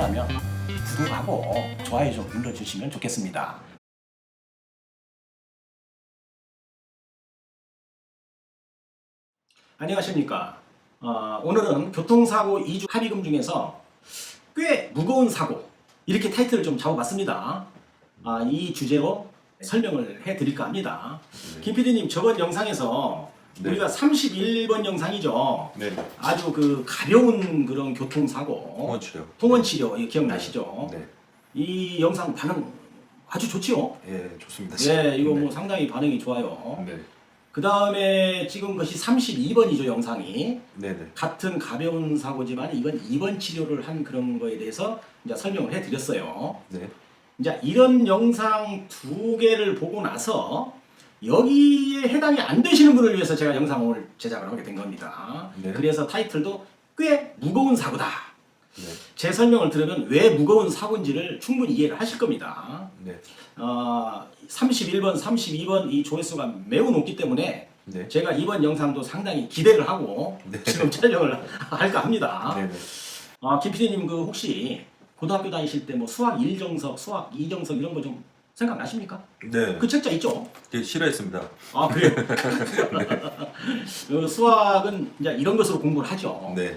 좋으시다면 구독하고 좋아요 좀 눌러주시면 좋겠습니다. 안녕하십니까. 오늘은 교통사고 2주 합의금 중에서 꽤 무거운 사고, 이렇게 타이틀을 좀 잡아봤습니다. 이 주제로 설명을 해드릴까 합니다. 김 PD님, 저번 영상에서 우리가 31번 영상이죠. 네. 아주 그 가벼운 그런 교통사고, 통원치료 이거 기억나시죠? 네. 이 영상 반응 아주 좋지요? 예, 좋습니다. 네, 이거 뭐 상당히 반응이 좋아요. 네. 그 다음에 찍은 것이 32번이죠, 영상이. 네네. 같은 가벼운 사고지만 이건 입원 치료를 한 그런 거에 대해서 이제 설명을 해드렸어요. 네. 이제 이런 영상 두 개를 보고 나서 여기에 해당이 안 되시는 분을 위해서 제가 영상을 제작을 하게 된 겁니다. 네. 그래서 타이틀도 꽤 무거운 사고다. 네. 제 설명을 들으면 왜 무거운 사고인지를 충분히 이해를 하실 겁니다. 네. 31번, 32번 이 조회수가 매우 높기 때문에 네. 제가 이번 영상도 상당히 기대를 하고 네. 지금 촬영을 할까 합니다. 네네. 김 PD님 그 혹시 고등학교 다니실 때 뭐 수학 1정석, 수학 2정석 이런 거 좀 생각나십니까? 네. 그 책자 있죠? 되게 싫어했습니다. 그래요? 그 수학은 이제 이런 것으로 공부를 하죠. 네.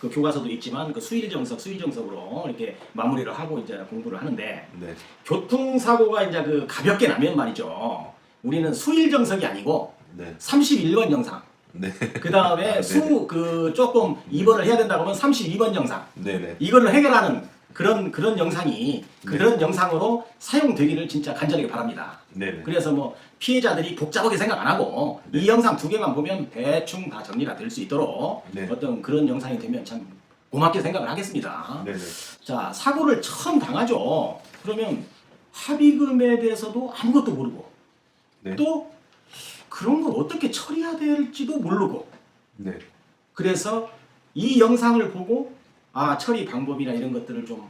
그 교과서도 있지만 그 수일정석으로 이렇게 마무리를 하고 이제 공부를 하는데 네. 교통사고가 이제 그 가볍게 나면 말이죠. 우리는 수일정석이 아니고 네. 31번 영상. 네. 그 다음에 조금 입원을 해야 된다고 하면 32번 영상. 네네. 이거를 해결하는 그런 영상이 그런 영상으로 사용되기를 진짜 간절하게 바랍니다. 네네. 그래서 뭐 피해자들이 복잡하게 생각 안 하고 이 영상 두 개만 보면 대충 다 정리가 될 수 있도록 어떤 그런 영상이 되면 참 고맙게 생각을 하겠습니다. 네네. 자, 사고를 처음 당하죠. 그러면 합의금에 대해서도 아무것도 모르고 네. 또 그런 걸 어떻게 처리해야 될지도 모르고 네. 그래서 이 영상을 보고 처리 방법이나 이런 것들을 좀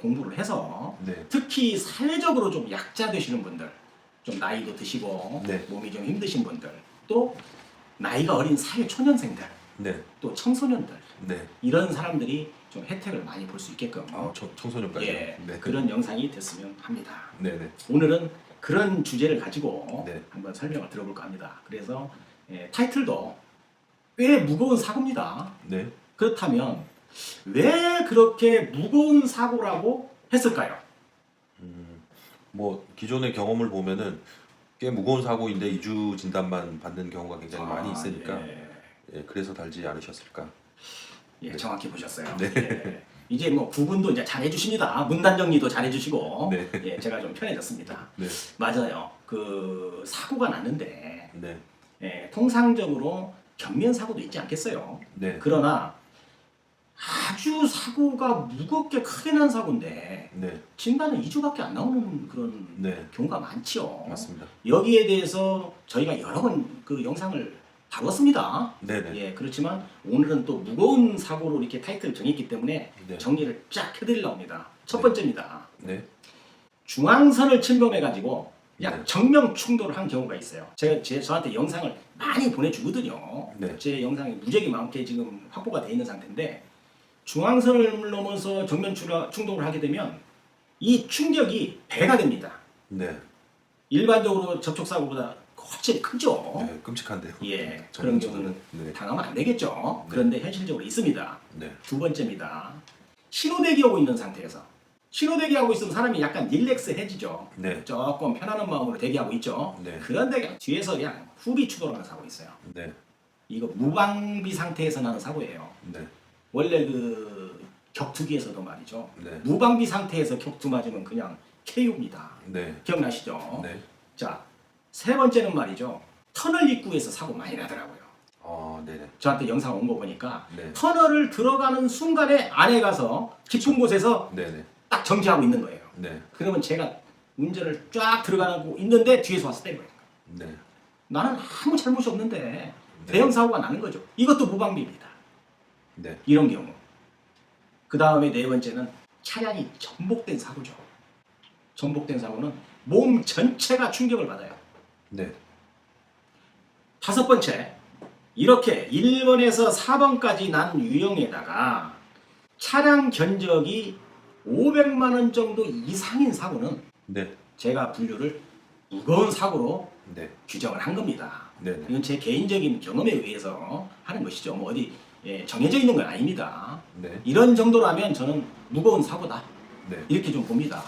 공부를 해서 네. 특히 사회적으로 좀 약자 되시는 분들, 좀 나이도 드시고 네. 몸이 좀 힘드신 분들, 또 나이가 어린 사회 초년생들, 네. 또 청소년들 네. 이런 사람들이 좀 혜택을 많이 볼 수 있게끔 청소년까지. 네. 그런 영상이 됐으면 합니다. 네네. 오늘은 그런 주제를 가지고 네. 한번 설명을 들어볼까 합니다. 그래서 타이틀도 꽤 무거운 사고입니다. 네. 그렇다면 왜 그렇게 무거운 사고라고 했을까요? 뭐 기존의 경험을 보면은 꽤 무거운 사고인데 이주 진단만 받는 경우가 굉장히 많이 있으니까 예, 그래서 달지 않으셨을까. 예, 네. 정확히 보셨어요. 네. 예. 이제 뭐 구분도 이제 잘해주십니다. 문단 정리도 잘해주시고, 네. 예, 제가 좀 편해졌습니다. 네. 맞아요. 그 사고가 났는데, 네. 예, 통상적으로 경면 사고도 있지 않겠어요. 네. 그러나 아주 사고가 무겁게 크게 난 사고인데 네. 진단은 2주밖에 안 나오는 그런 네. 경우가 많지요. 맞습니다. 여기에 대해서 저희가 여러 번 그 영상을 다뤘습니다. 네네. 예, 그렇지만 오늘은 또 무거운 사고로 이렇게 타이틀을 정했기 때문에 네. 정리를 쫙 해드리려고 합니다. 첫 네. 번째입니다. 네. 중앙선을 침범해가지고 약 네. 정면 충돌을 한 경우가 있어요. 저한테 영상을 많이 보내주거든요. 네. 제 영상이 무지하게 많게 지금 확보가 돼 있는 상태인데 중앙선을 넘어서 정면 충돌을 하게 되면 이 충격이 배가 됩니다. 네. 일반적으로 접촉사고보다 확실히 크죠. 네. 끔찍한데요. 예, 그런 경우는 네. 당하면 안 되겠죠. 네. 그런데 현실적으로 있습니다. 네. 두 번째입니다. 신호대기하고 있는 상태에서 신호대기하고 있으면 사람이 약간 릴렉스해지죠. 네. 조금 편안한 마음으로 대기하고 있죠. 네. 그런데 그냥 뒤에서 그냥 후비 추돌하는 사고 있어요. 네. 이거 무방비 상태에서 나는 사고예요. 네. 원래 그 격투기에서도 말이죠. 네. 무방비 상태에서 격투 맞으면 그냥 KO입니다. 네. 기억나시죠? 네. 자, 세 번째는 말이죠. 터널 입구에서 사고 많이 나더라고요. 네네. 저한테 영상 온 거 보니까 네. 터널을 들어가는 순간에 안에 가서 깊은 곳에서 네네. 딱 정지하고 있는 거예요. 네. 그러면 제가 운전을 쫙 들어가고 있는데 뒤에서 와서 때려요. 네. 나는 아무 잘못이 없는데 대형 사고가 나는 거죠. 이것도 무방비입니다. 네. 이런 경우. 그 다음에 네 번째는 차량이 전복된 사고죠. 전복된 사고는 몸 전체가 충격을 받아요. 네. 다섯 번째, 이렇게 1번에서 4번까지 난 유형에다가 차량 견적이 500만 원 정도 이상인 사고는 네. 제가 분류를 무거운 사고로 네. 규정을 한 겁니다. 네. 네. 이건 제 개인적인 경험에 의해서 하는 것이죠. 뭐 어디 정해져 있는 건 아닙니다. 네. 이런 정도라면 저는 무거운 사고다. 네. 이렇게 좀 봅니다.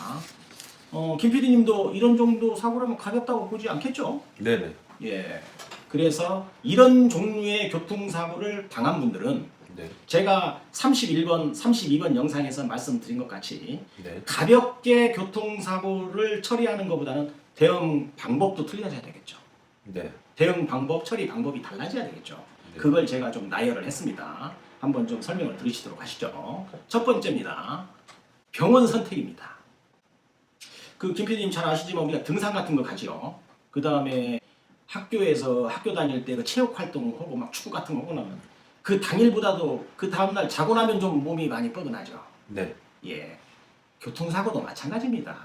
김 PD님도 이런 정도 사고라면 가볍다고 보지 않겠죠? 네. 네. 예. 그래서 이런 종류의 교통사고를 당한 분들은 네. 제가 31번, 32번 영상에서 말씀드린 것 같이 네. 가볍게 교통사고를 처리하는 것보다는 대응 방법도 틀려져야 되겠죠. 네. 대응 방법, 처리 방법이 달라져야 되겠죠. 네. 그걸 제가 좀 나열을 했습니다. 한번 좀 설명을 들으시도록 하시죠. 첫 번째입니다. 병원 선택입니다. 김 PD님 잘 아시지만 우리가 등산 같은 거 가지요. 그 다음에 학교에서 학교 다닐 때 그 체육 활동하고 막 축구 같은 거 하고 나면 그 당일보다도 그 다음날 자고 나면 좀 몸이 많이 뻐근하죠. 네. 예. 교통사고도 마찬가지입니다.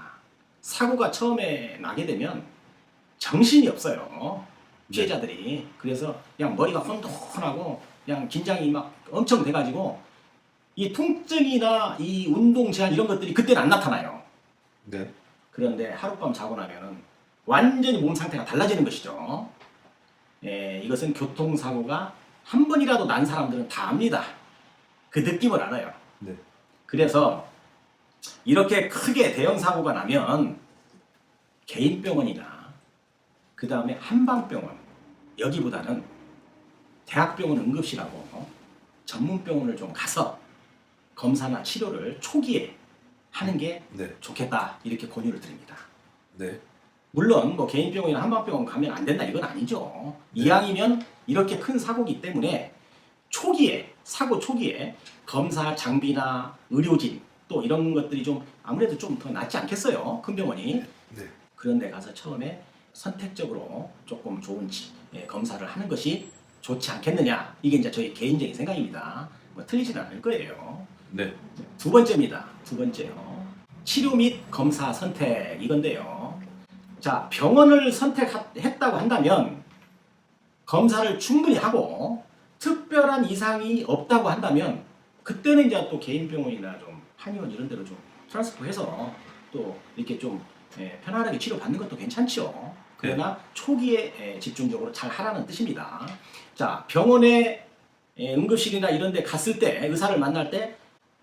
사고가 처음에 나게 되면 정신이 없어요. 피해자들이. 그래서 그냥 머리가 혼돈하고 그냥 긴장이 막 엄청 돼가지고 이 통증이나 이 운동 제한 이런 것들이 그때는 안 나타나요. 네. 그런데 하룻밤 자고 나면은 완전히 몸 상태가 달라지는 것이죠. 예, 이것은 교통사고가 한 번이라도 난 사람들은 다 압니다. 그 느낌을 알아요. 네. 그래서 이렇게 크게 대형 사고가 나면 개인병원이나 그 다음에 한방병원 여기보다는 대학병원 응급실하고 전문병원을 좀 가서 검사나 치료를 초기에 하는 게 네. 좋겠다 이렇게 권유를 드립니다. 네. 물론 뭐 개인병원이나 한방병원 가면 안 된다 이건 아니죠. 네. 이왕이면 이렇게 큰 사고기 때문에 초기에 사고 초기에 검사 장비나 의료진 또 이런 것들이 좀 아무래도 좀 더 낫지 않겠어요. 큰 병원이. 네. 그런 데 가서 처음에 선택적으로 조금 좋은 검사를 하는 것이 좋지 않겠느냐. 이게 이제 저희 개인적인 생각입니다. 뭐 틀리지는 않을 거예요. 네. 두 번째입니다. 두 번째요. 치료 및 검사 선택 이건데요. 자, 병원을 선택했다고 한다면 검사를 충분히 하고 특별한 이상이 없다고 한다면 그때는 이제 또 개인병원이나 좀 한의원 이런 데로 좀 트랜스퍼해서 또 이렇게 좀 편안하게 치료받는 것도 괜찮죠. 그러나 초기에 집중적으로 잘 하라는 뜻입니다. 자, 병원에 응급실이나 이런 데 갔을 때 의사를 만날 때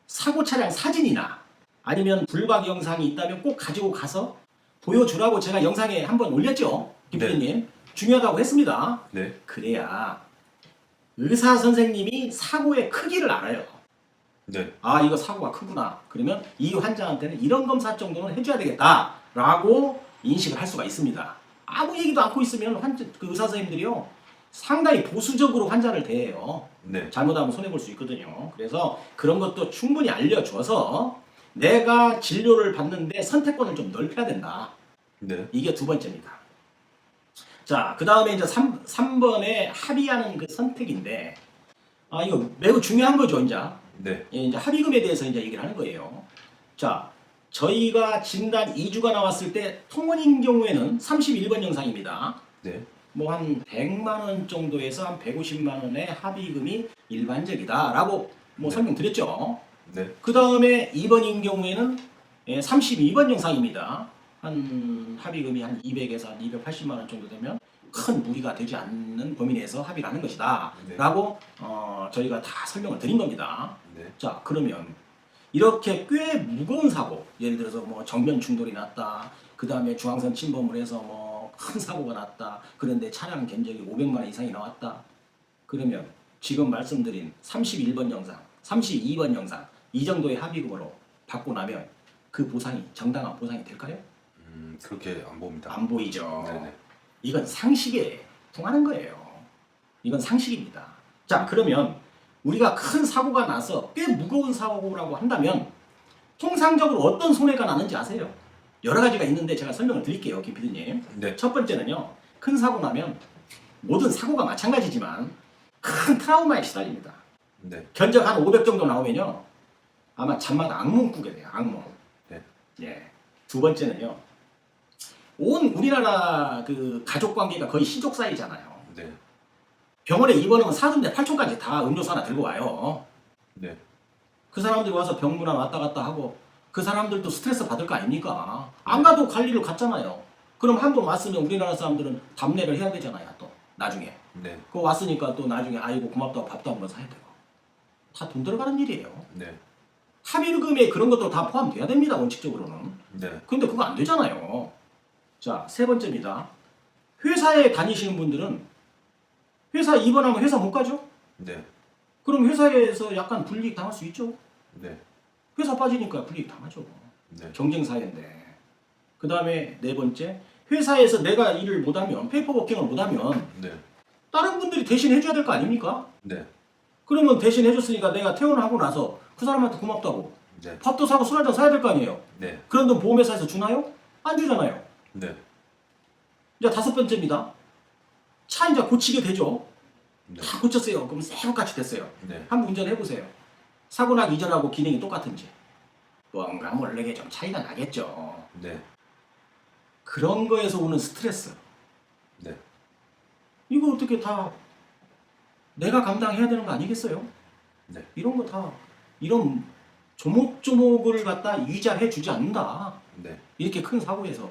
사고 차량 사진이나 아니면 불박 영상이 있다면 꼭 가지고 가서 보여주라고 제가 영상에 한번 올렸죠. 김 네. PD님. 중요하다고 했습니다. 네. 그래야 의사 선생님이 사고의 크기를 알아요. 네. 아, 이거 사고가 크구나. 그러면 이 환자한테는 이런 검사 정도는 해줘야 되겠다라고 인식을 할 수가 있습니다. 아무 얘기도 않고 있으면 그 의사 선생님들이요 상당히 보수적으로 환자를 대해요. 네. 잘못하면 손해볼 수 있거든요. 그래서 그런 것도 충분히 알려줘서 내가 진료를 받는데 선택권을 좀 넓혀야 된다. 네. 이게 두 번째입니다. 자, 그 다음에 이제 3번에 합의하는 그 선택인데, 이거 매우 중요한 거죠, 이제. 네. 이제 합의금에 대해서 이제 얘기를 하는 거예요. 자, 저희가 진단 2주가 나왔을 때 통원인 경우에는 31번 영상입니다. 네. 뭐 한 100만 원 정도에서 한 150만 원의 합의금이 일반적이다라고 뭐 네. 설명드렸죠. 네. 그 다음에 2번인 경우에는 32번 영상입니다. 한 합의금이 한 200에서 한 280만 원 정도 되면 큰 무리가 되지 않는 범위 내에서 합의를 하는 것이다. 네. 라고 저희가 다 설명을 드린 겁니다. 네. 자, 그러면 이렇게 꽤 무거운 사고, 예를 들어서 뭐 정면 충돌이 났다, 그 다음에 중앙선 침범을 해서 뭐 큰 사고가 났다, 그런데 차량 견적이 500만 원 이상이 나왔다. 그러면 지금 말씀드린 31번 영상, 32번 영상 이 정도의 합의금으로 받고 나면 그 보상이 정당한 보상이 될까요? 그렇게 안 봅니다. 안 보이죠. 네네. 이건 상식에 통하는 거예요. 이건 상식입니다. 자, 그러면 우리가 큰 사고가 나서 꽤 무거운 사고라고 한다면 통상적으로 어떤 손해가 나는지 아세요? 여러 가지가 있는데 제가 설명을 드릴게요, 김 PD님. 네. 첫 번째는요, 큰 사고 나면 모든 사고가 마찬가지지만 큰 트라우마에 시달립니다. 네. 견적 한 500 정도 나오면요, 아마 잠마다 악몽 꾸게 돼요, 악몽. 네. 예. 두 번째는요, 온 우리나라 그 가족 관계가 거의 시족 사이잖아요. 네. 병원에 입원하면 사돈네 팔촌까지 다 음료수 하나 들고 와요. 네. 그 사람들이 와서 병문안 왔다 갔다 하고 그 사람들도 스트레스 받을 거 아닙니까? 안 가도 갈 일을 갔잖아요. 그럼 한 번 왔으면 우리나라 사람들은 답례를 해야 되잖아요. 또 나중에. 네. 그거 왔으니까 또 나중에 아이고 고맙다고 밥도 한번 사야 되고. 다 돈 들어가는 일이에요. 네. 합의금에 그런 것도 다 포함돼야 됩니다. 원칙적으로는. 네. 근데 그거 안 되잖아요. 자, 세 번째입니다. 회사에 다니시는 분들은 회사 입원하면 회사 못 가죠? 네. 그럼 회사에서 약간 불이익 당할 수 있죠? 네. 회사 빠지니까 불이익 당하죠. 네. 경쟁 사회인데. 그 다음에 네 번째, 회사에서 내가 일을 못하면, 페이퍼워킹을 못하면 네. 다른 분들이 대신 해줘야 될 거 아닙니까? 네. 그러면 대신 해줬으니까 내가 퇴원하고 나서 그 사람한테 고맙다고 네. 밥도 사고 술 한잔 사야 될 거 아니에요? 네. 그런 돈 보험회사에서 주나요? 안 주잖아요. 네. 이제 다섯 번째입니다. 차 이제 고치게 되죠. 네. 다 고쳤어요. 그럼 새우같이 됐어요. 네. 한번 운전해보세요. 사고 나기 이전하고 기능이 똑같은지. 뭔가 모르게 좀 차이가 나겠죠. 네. 그런 거에서 오는 스트레스. 네. 이거 어떻게 다 내가 감당해야 되는 거 아니겠어요? 네. 이런 거 다 이런 조목조목을 갖다 위자해 주지 않는다. 네. 이렇게 큰 사고에서.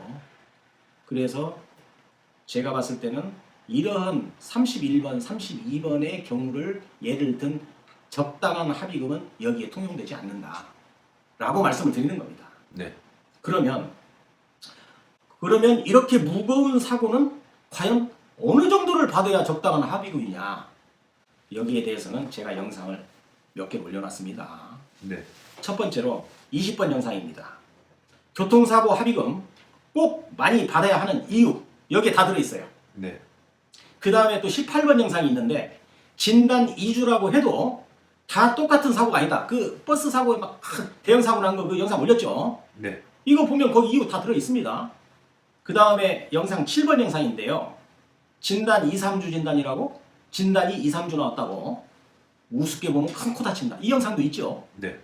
그래서 제가 봤을 때는 이러한 31번, 32번의 경우를 예를 든 적당한 합의금은 여기에 통용되지 않는다. 라고 말씀을 드리는 겁니다. 네. 그러면 이렇게 무거운 사고는 과연 어느 정도를 받아야 적당한 합의금이냐? 여기에 대해서는 제가 영상을 몇 개 올려놨습니다. 네. 첫 번째로 20번 영상입니다. 교통사고 합의금 꼭 많이 받아야 하는 이유, 여기에 다 들어있어요. 네. 그 다음에 또 18번 영상이 있는데 진단 2주라고 해도 다 똑같은 사고가 아니다. 그 버스 사고에 막 대형 사고 난 거 그 영상 올렸죠. 네. 이거 보면 거기 이유 다 들어있습니다. 그 다음에 영상 7번 영상인데요. 진단 2, 3주 진단이라고 진단이 2, 3주 나왔다고 우습게 보면 큰 코 다친다. 이 영상도 있죠. 네.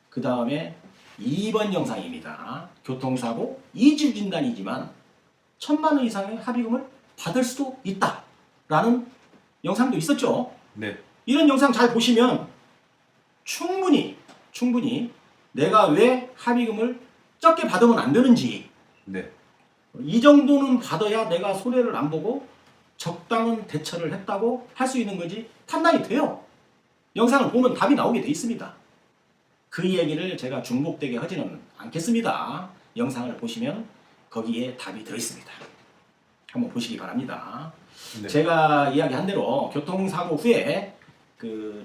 그 다음에 2번 영상입니다. 교통사고 2주 진단이지만 1,000만 원 이상의 합의금을 받을 수도 있다. 라는 영상도 있었죠. 네. 이런 영상 잘 보시면 충분히 내가 왜 합의금을 적게 받으면 안 되는지 네. 이 정도는 받아야 내가 손해를 안 보고 적당한 대처를 했다고 할 수 있는 거지 판단이 돼요. 영상을 보면 답이 나오게 돼 있습니다. 그 얘기를 제가 중복되게 하지는 않겠습니다. 영상을 보시면 거기에 답이 들어있습니다. 한번 보시기 바랍니다. 네. 제가 이야기한 대로 교통사고 후에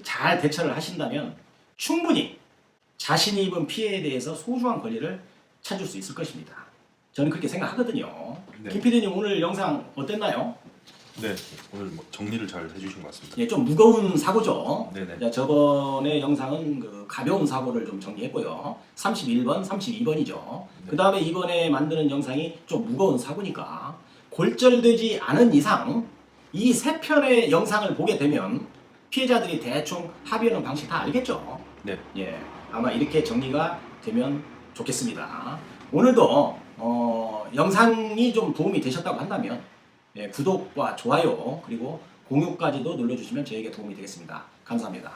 잘 대처를 하신다면 충분히 자신이 입은 피해에 대해서 소중한 권리를 찾을 수 있을 것입니다. 저는 그렇게 생각하거든요. 네. 김 PD님 오늘 영상 어땠나요? 네. 오늘 뭐 정리를 잘 해주신 것 같습니다. 예, 좀 무거운 사고죠. 네네. 자, 저번에 영상은 가벼운 사고를 좀 정리했고요. 31번, 32번이죠. 네. 그 다음에 이번에 만드는 영상이 좀 무거운 사고니까 골절되지 않은 이상 이 세 편의 영상을 보게 되면 피해자들이 대충 합의하는 방식 다 알겠죠. 네. 예, 아마 이렇게 정리가 되면 좋겠습니다. 오늘도 영상이 좀 도움이 되셨다고 한다면 구독과 좋아요 그리고 공유까지도 눌러주시면 저에게 도움이 되겠습니다. 감사합니다.